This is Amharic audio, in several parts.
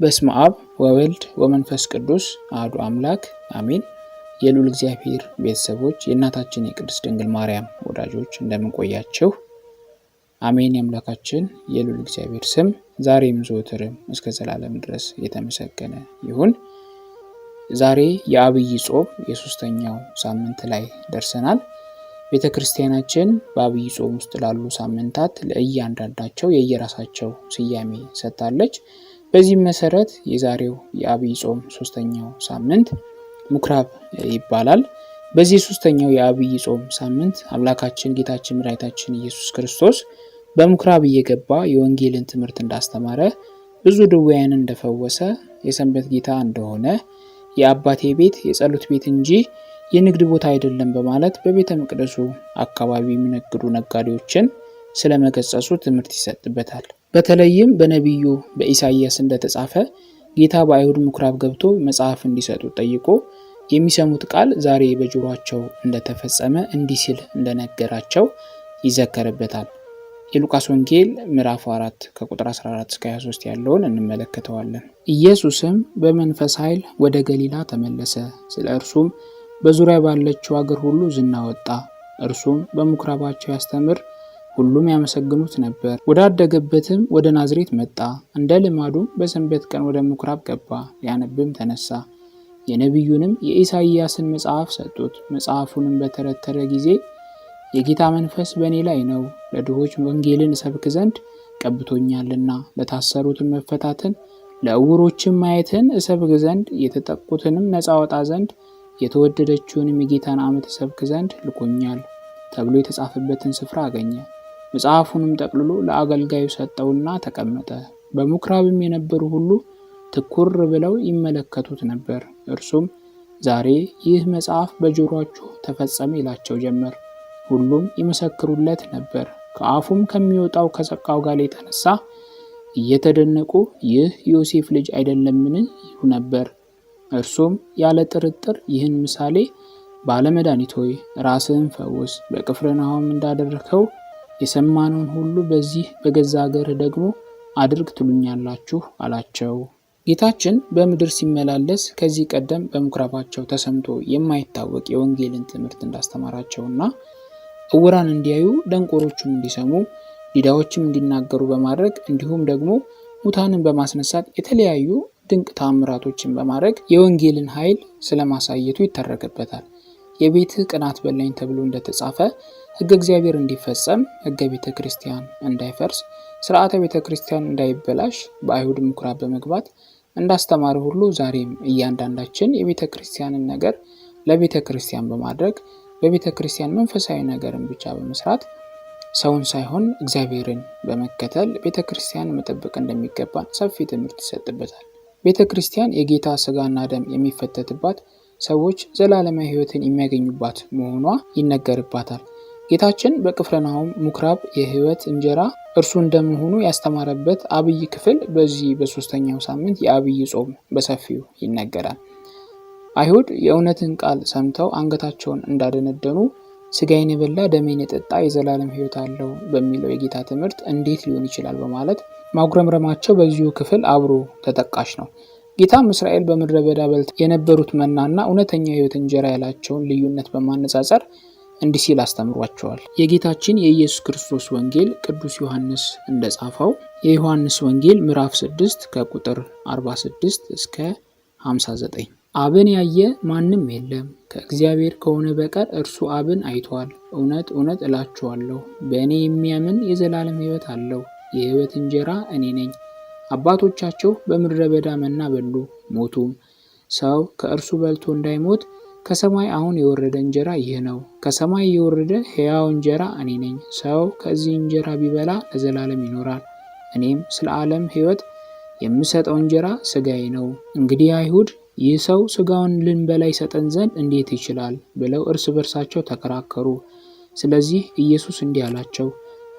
በስመ አብ ወወልድ ወመንፈስ ቅዱስ አሐዱ አምላክ አሜን። የልዑል እግዚአብሔር ቤተሰቦች የእናታችን የቅድስት ድንግል ማርያም ወዳጆች እንደምን ቆያችሁ? አሜን። የአምላካችን የልዑል እግዚአብሔር ስም ዛሬም ዘወትርም እስከ ዘላለም ድረስ የተመሰገነ ይሁን። ዛሬ የአብይ ጾም የሶስተኛው ሳምንት ላይ ደርሰናል። ቤተክርስቲያናችን በአብይ ጾም ውስጥ ላሉ ሳምንታት ለእያንዳንዳቸው የየራሳቸው ስያሜ ሰጥታለች። በዚህም መሰረት የዛሬው የአብይ ጾም ሶስተኛው ሳምንት ምኩራብ ይባላል። በዚህ ሶስተኛው የአብይ ጾም ሳምንት አምላካችን ጌታችን መድኃኒታችን ኢየሱስ ክርስቶስ በምኩራብ እየገባ የወንጌልን ትምህርት እንዳስተማረ፣ ብዙ ድውያንን እንደፈወሰ፣ የሰንበት ጌታ እንደሆነ፣ የአባቴ ቤት የጸሎት ቤት እንጂ የንግድ ቦታ አይደለም በማለት በቤተ መቅደሱ አካባቢ የሚነግዱ ነጋዴዎችን ስለመገሰጹ ትምህርት ይሰጥበታል። በተለይም በነቢዩ በኢሳይያስ እንደተጻፈ ጌታ በአይሁድ ምኩራብ ገብቶ መጽሐፍ እንዲሰጡ ጠይቆ የሚሰሙት ቃል ዛሬ በጆሮአቸው እንደተፈጸመ እንዲህ ሲል እንደነገራቸው ይዘከርበታል። የሉቃስ ወንጌል ምዕራፍ 4 ከቁጥር 14 እስከ 23 ያለውን እንመለከተዋለን። ኢየሱስም በመንፈስ ኃይል ወደ ገሊላ ተመለሰ። ስለ እርሱም በዙሪያ ባለችው አገር ሁሉ ዝና ወጣ። እርሱም በምኩራባቸው ያስተምር፣ ሁሉም ያመሰግኑት ነበር። ወዳደገበትም ወደ ናዝሬት መጣ። እንደ ልማዱም በሰንበት ቀን ወደ ምኩራብ ገባ፣ ሊያነብም ተነሳ። የነቢዩንም የኢሳይያስን መጽሐፍ ሰጡት። መጽሐፉንም በተረተረ ጊዜ የጌታ መንፈስ በእኔ ላይ ነው፣ ለድሆች ወንጌልን እሰብክ ዘንድ ቀብቶኛልና፣ ለታሰሩትም መፈታትን፣ ለዕውሮችም ማየትን እሰብክ ዘንድ፣ የተጠቁትንም ነፃ ወጣ ዘንድ፣ የተወደደችውንም የጌታን ዓመት እሰብክ ዘንድ ልኮኛል ተብሎ የተጻፈበትን ስፍራ አገኘ። መጽሐፉንም ጠቅልሎ ለአገልጋዩ ሰጠውና ተቀመጠ። በምኩራብም የነበሩ ሁሉ ትኩር ብለው ይመለከቱት ነበር። እርሱም ዛሬ ይህ መጽሐፍ በጆሮአችሁ ተፈጸመ ይላቸው ጀመር። ሁሉም ይመሰክሩለት ነበር። ከአፉም ከሚወጣው ከጸጋው ቃል የተነሳ እየተደነቁ ይህ ዮሴፍ ልጅ አይደለምን ይሉ ነበር። እርሱም ያለ ጥርጥር ይህን ምሳሌ ባለመድኃኒት ሆይ ራስህን ፈውስ፣ በቅፍርናሆም እንዳደረከው የሰማነውን ሁሉ በዚህ በገዛ አገርህ ደግሞ አድርግ ትሉኛላችሁ አላቸው። ጌታችን በምድር ሲመላለስ ከዚህ ቀደም በምኩራባቸው ተሰምቶ የማይታወቅ የወንጌልን ትምህርት እንዳስተማራቸውና ዕውራን እንዲያዩ፣ ደንቆሮችም እንዲሰሙ፣ ዲዳዎችም እንዲናገሩ በማድረግ እንዲሁም ደግሞ ሙታንን በማስነሳት የተለያዩ ድንቅ ተአምራቶችን በማድረግ የወንጌልን ኃይል ስለማሳየቱ ይተረክበታል። የቤትህ ቅናት በላኝ ተብሎ እንደተጻፈ ሕገ እግዚአብሔር እንዲፈጸም፣ ሕገ ቤተ ክርስቲያን እንዳይፈርስ፣ ስርዓተ ቤተ ክርስቲያን እንዳይበላሽ በአይሁድ ምኩራብ በመግባት እንዳስተማረ ሁሉ ዛሬም እያንዳንዳችን የቤተ ክርስቲያንን ነገር ለቤተ ክርስቲያን በማድረግ በቤተ ክርስቲያን መንፈሳዊ ነገርን ብቻ በመስራት ሰውን ሳይሆን እግዚአብሔርን በመከተል ቤተ ክርስቲያን መጠበቅ እንደሚገባን ሰፊ ትምህርት ይሰጥበታል። ቤተ ክርስቲያን የጌታ ስጋና ደም የሚፈተትባት፣ ሰዎች ዘላለማዊ ሕይወትን የሚያገኙባት መሆኗ ይነገርባታል። ጌታችን በቅፍርናሆም ምኩራብ የሕይወት እንጀራ እርሱ እንደመሆኑ ያስተማረበት አብይ ክፍል በዚህ በሶስተኛው ሳምንት የአብይ ጾም በሰፊው ይነገራል። አይሁድ የእውነትን ቃል ሰምተው አንገታቸውን እንዳደነደኑ ስጋዬን የበላ ደሜን የጠጣ የዘላለም ሕይወት አለው በሚለው የጌታ ትምህርት እንዴት ሊሆን ይችላል በማለት ማጉረምረማቸው በዚሁ ክፍል አብሮ ተጠቃሽ ነው። ጌታም እስራኤል በምድረ በዳ በልተው የነበሩት መናና እውነተኛ የሕይወት እንጀራ ያላቸውን ልዩነት በማነጻጸር እንዲህ ሲል አስተምሯቸዋል። የጌታችን የኢየሱስ ክርስቶስ ወንጌል ቅዱስ ዮሐንስ እንደጻፈው የዮሐንስ ወንጌል ምዕራፍ 6 ከቁጥር 46 እስከ 59 አብን ያየ ማንም የለም፣ ከእግዚአብሔር ከሆነ በቀር እርሱ አብን አይቷል። እውነት እውነት እላችኋለሁ በእኔ የሚያምን የዘላለም ሕይወት አለው። የሕይወት እንጀራ እኔ ነኝ። አባቶቻቸው በምድረ በዳ መና በሉ ሞቱም። ሰው ከእርሱ በልቶ እንዳይሞት ከሰማይ አሁን የወረደ እንጀራ ይህ ነው። ከሰማይ የወረደ ሕያው እንጀራ እኔ ነኝ። ሰው ከዚህ እንጀራ ቢበላ ለዘላለም ይኖራል። እኔም ስለ ዓለም ሕይወት የምሰጠው እንጀራ ሥጋዬ ነው። እንግዲህ አይሁድ ይህ ሰው ሥጋውን ልንበላ ይሰጠን ዘንድ እንዴት ይችላል ብለው እርስ በርሳቸው ተከራከሩ። ስለዚህ ኢየሱስ እንዲህ አላቸው፣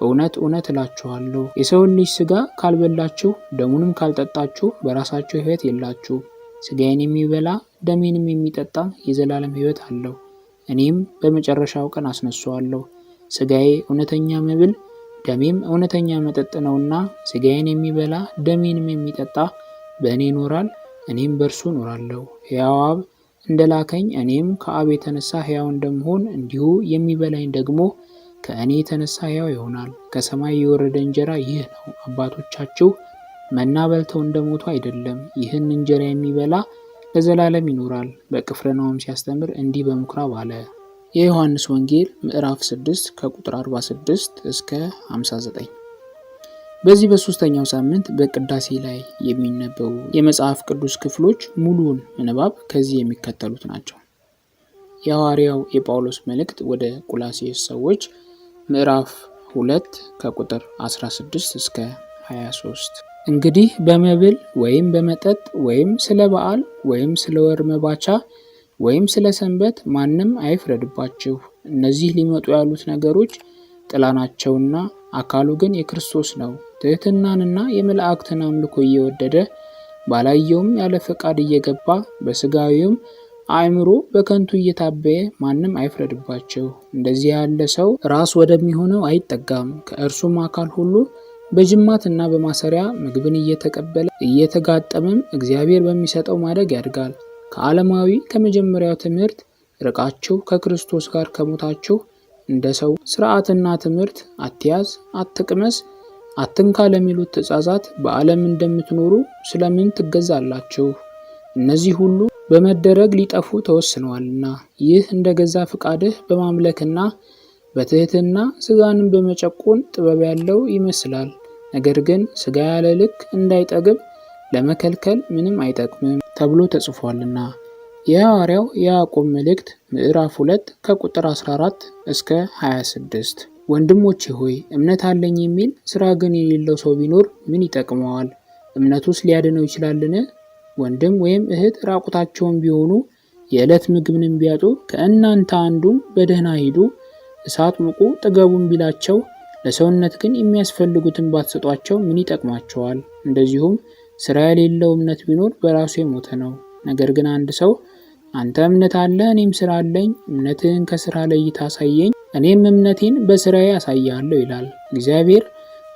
እውነት እውነት እላችኋለሁ የሰውን ልጅ ሥጋ ካልበላችሁ ደሙንም ካልጠጣችሁ በራሳችሁ ሕይወት የላችሁ። ሥጋዬን የሚበላ ደሜንም የሚጠጣ የዘላለም ሕይወት አለው፣ እኔም በመጨረሻው ቀን አስነሳዋለሁ። ሥጋዬ እውነተኛ መብል ደሜም እውነተኛ መጠጥ ነውና ሥጋዬን የሚበላ ደሜንም የሚጠጣ በእኔ ይኖራል፣ እኔም በእርሱ እኖራለሁ። ሕያው አብ እንደላከኝ እኔም ከአብ የተነሳ ሕያው እንደምሆን እንዲሁ የሚበላኝ ደግሞ ከእኔ የተነሳ ሕያው ይሆናል። ከሰማይ የወረደ እንጀራ ይህ ነው። አባቶቻችሁ መና በልተው እንደሞቱ አይደለም። ይህን እንጀራ የሚበላ ለዘላለም ይኖራል። በቅፍርናሆም ሲያስተምር እንዲህ በምኩራብ አለ። የዮሐንስ ወንጌል ምዕራፍ 6 ከቁጥር 46 እስከ 59። በዚህ በሶስተኛው ሳምንት በቅዳሴ ላይ የሚነበቡ የመጽሐፍ ቅዱስ ክፍሎች ሙሉውን ምንባብ ከዚህ የሚከተሉት ናቸው። የሐዋርያው የጳውሎስ መልእክት ወደ ቆላስይስ ሰዎች ምዕራፍ 2 ከቁጥር 16 እስከ 23። እንግዲህ በመብል ወይም በመጠጥ ወይም ስለ በዓል ወይም ስለ ወር መባቻ ወይም ስለ ሰንበት ማንም አይፍረድባችሁ። እነዚህ ሊመጡ ያሉት ነገሮች ጥላ ናቸውና አካሉ ግን የክርስቶስ ነው። ትሕትናንና የመላእክትን አምልኮ እየወደደ ባላየውም ያለ ፈቃድ እየገባ በሥጋዊውም አእምሮ በከንቱ እየታበየ ማንም አይፍረድባቸው። እንደዚህ ያለ ሰው ራስ ወደሚሆነው አይጠጋም። ከእርሱም አካል ሁሉ በጅማትና በማሰሪያ ምግብን እየተቀበለ እየተጋጠመም እግዚአብሔር በሚሰጠው ማደግ ያድጋል። ከዓለማዊ ከመጀመሪያው ትምህርት ርቃችሁ ከክርስቶስ ጋር ከሞታችሁ እንደ ሰው ሥርዓትና ትምህርት አትያዝ፣ አትቅመስ፣ አትንካ ለሚሉት ትእዛዛት በዓለም እንደምትኖሩ ስለምን ትገዛላችሁ? እነዚህ ሁሉ በመደረግ ሊጠፉ ተወስነዋልና። ይህ እንደ ገዛ ፍቃድህ በማምለክና በትሕትና ሥጋንም በመጨቆን ጥበብ ያለው ይመስላል። ነገር ግን ሥጋ ያለ ልክ እንዳይጠግብ ለመከልከል ምንም አይጠቅምም ተብሎ ተጽፏልና። የሐዋርያው የያዕቆብ መልእክት ምዕራፍ 2 ከቁጥር 14 እስከ 26። ወንድሞቼ ሆይ እምነት አለኝ የሚል ሥራ ግን የሌለው ሰው ቢኖር ምን ይጠቅመዋል? እምነቱስ ሊያድነው ይችላልን? ወንድም ወይም እህት ራቁታቸውን ቢሆኑ የዕለት ምግብንም ቢያጡ ከእናንተ አንዱም በደህና ሂዱ፣ እሳት ሙቁ፣ ጥገቡን ቢላቸው ለሰውነት ግን የሚያስፈልጉትን ባትሰጧቸው ምን ይጠቅማቸዋል? እንደዚሁም ሥራ የሌለው እምነት ቢኖር በራሱ የሞተ ነው። ነገር ግን አንድ ሰው አንተ እምነት አለህ፣ እኔም ሥራ አለኝ፣ እምነትህን ከሥራ ለይተህ አሳየኝ፣ እኔም እምነቴን በሥራዬ አሳያለሁ ይላል። እግዚአብሔር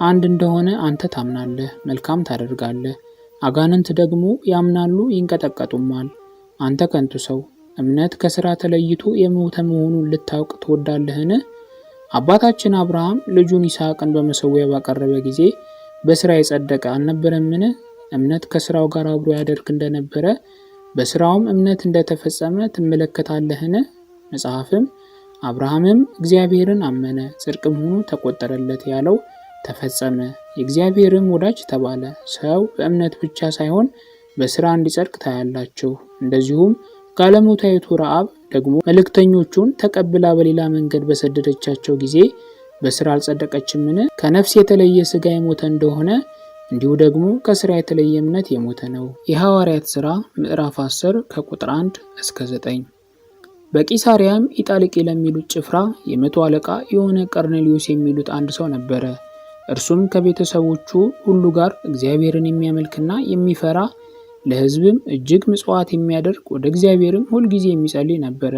አንድ እንደሆነ አንተ ታምናለህ፣ መልካም ታደርጋለህ። አጋንንት ደግሞ ያምናሉ ይንቀጠቀጡማል። አንተ ከንቱ ሰው እምነት ከሥራ ተለይቶ የሞተ መሆኑን ልታውቅ ትወዳለህን? አባታችን አብርሃም ልጁን ይስሐቅን በመሠዊያ ባቀረበ ጊዜ በሥራ የጸደቀ አልነበረምን? እምነት ከሥራው ጋር አብሮ ያደርግ እንደነበረ በሥራውም እምነት እንደተፈጸመ ትመለከታለህን? መጽሐፍም አብርሃምም እግዚአብሔርን አመነ ጽድቅም ሆኖ ተቆጠረለት ያለው ተፈጸመ፣ የእግዚአብሔርም ወዳጅ ተባለ። ሰው በእምነት ብቻ ሳይሆን በሥራ እንዲጸድቅ ታያላችሁ። እንደዚሁም ጋለሞታይቱ ረዓብ ደግሞ መልእክተኞቹን ተቀብላ በሌላ መንገድ በሰደደቻቸው ጊዜ በሥራ አልጸደቀችምን? ከነፍስ የተለየ ሥጋ የሞተ እንደሆነ እንዲሁ ደግሞ ከሥራ የተለየ እምነት የሞተ ነው። የሐዋርያት ሥራ ምዕራፍ 10 ከቁጥር 1 እስከ 9። በቂሳሪያም ኢጣሊቄ ለሚሉት ጭፍራ የመቶ አለቃ የሆነ ቀርኔሊዮስ የሚሉት አንድ ሰው ነበረ። እርሱም ከቤተሰቦቹ ሁሉ ጋር እግዚአብሔርን የሚያመልክና የሚፈራ ለሕዝብም እጅግ ምጽዋት የሚያደርግ ወደ እግዚአብሔርም ሁልጊዜ የሚጸልይ ነበረ።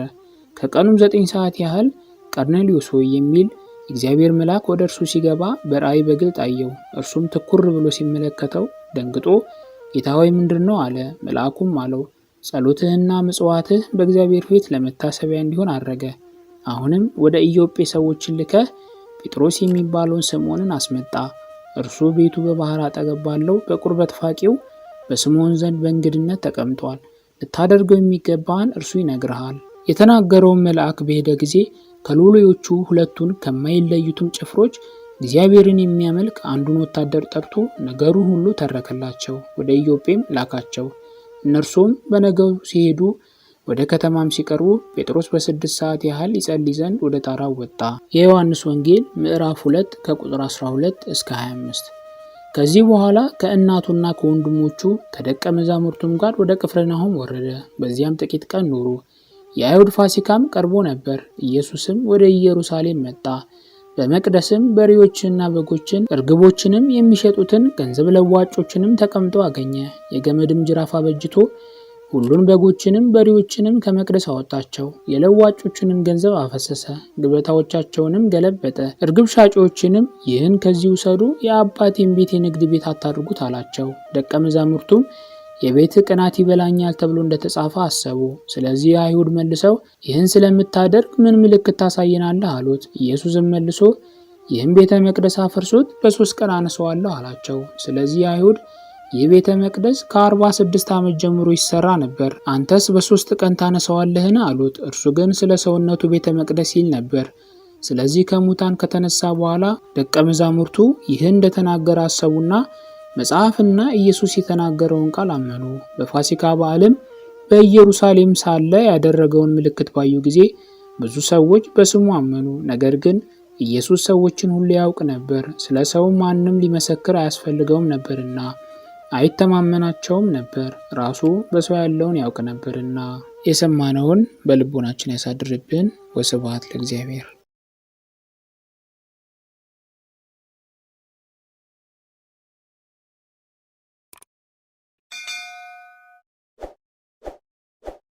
ከቀኑም 9 ሰዓት ያህል ቀርኔሊዮስ ሆይ የሚል እግዚአብሔር መልአክ ወደ እርሱ ሲገባ በራእይ በግልጥ አየው። እርሱም ትኩር ብሎ ሲመለከተው ደንግጦ ጌታ ሆይ ምንድን ነው አለ። መልአኩም አለው ጸሎትህና ምጽዋትህ በእግዚአብሔር ፊት ለመታሰቢያ እንዲሆን አረገ። አሁንም ወደ ኢዮጴ ሰዎችን ልከህ ጴጥሮስ የሚባለውን ስምዖንን አስመጣ። እርሱ ቤቱ በባህር አጠገብ ባለው በቁርበት ፋቂው በስምዖን ዘንድ በእንግድነት ተቀምጧል። ልታደርገው የሚገባህን እርሱ ይነግርሃል። የተናገረውን መልአክ በሄደ ጊዜ ከሎሌዎቹ ሁለቱን ከማይለዩትም ጭፍሮች እግዚአብሔርን የሚያመልክ አንዱን ወታደር ጠርቶ ነገሩን ሁሉ ተረከላቸው። ወደ ኢዮጴም ላካቸው። እነርሱም በነገው ሲሄዱ ወደ ከተማም ሲቀርቡ ጴጥሮስ በ6 ሰዓት ያህል ይጸልይ ዘንድ ወደ ጣራው ወጣ። የዮሐንስ ወንጌል ምዕራፍ 2 ከቁጥር 12 እስከ 25። ከዚህ በኋላ ከእናቱና ከወንድሞቹ ከደቀ መዛሙርቱም ጋር ወደ ቅፍርናሆም ወረደ። በዚያም ጥቂት ቀን ኖሩ። የአይሁድ ፋሲካም ቀርቦ ነበር። ኢየሱስም ወደ ኢየሩሳሌም መጣ። በመቅደስም በሬዎችንና በጎችን እርግቦችንም የሚሸጡትን ገንዘብ ለዋጮችንም ተቀምጠው አገኘ። የገመድም ጅራፍ አበጅቶ ሁሉን በጎችንም በሬዎችንም ከመቅደስ አወጣቸው። የለዋጮችንም ገንዘብ አፈሰሰ፣ ገበታዎቻቸውንም ገለበጠ። እርግብ ሻጮችንም ይህን ከዚህ ውሰዱ፣ የአባቴን ቤት የንግድ ቤት አታድርጉት አላቸው። ደቀ መዛሙርቱም የቤት ቅናት ይበላኛል ተብሎ እንደተጻፈ አሰቡ። ስለዚህ አይሁድ መልሰው ይህን ስለምታደርግ ምን ምልክት ታሳየናለህ አሉት። ኢየሱስም መልሶ ይህን ቤተ መቅደስ አፍርሱት በ3 ቀን አነሳዋለሁ አላቸው። ስለዚህ አይሁድ ይህ ቤተ መቅደስ ከ46 ዓመት ጀምሮ ይሰራ ነበር፣ አንተስ በ3 ቀን ታነሳዋለህን አሉት። እርሱ ግን ስለ ሰውነቱ ቤተ መቅደስ ይል ነበር። ስለዚህ ከሙታን ከተነሳ በኋላ ደቀ መዛሙርቱ ይህን እንደተናገረ አሰቡና መጽሐፍና ኢየሱስ የተናገረውን ቃል አመኑ። በፋሲካ በዓልም በኢየሩሳሌም ሳለ ያደረገውን ምልክት ባዩ ጊዜ ብዙ ሰዎች በስሙ አመኑ። ነገር ግን ኢየሱስ ሰዎችን ሁሉ ያውቅ ነበር፣ ስለ ሰው ማንም ሊመሰክር አያስፈልገውም ነበርና አይተማመናቸውም ነበር፣ ራሱ በሰው ያለውን ያውቅ ነበርና። የሰማነውን በልቦናችን ያሳድርብን። ወስብሐት ለእግዚአብሔር።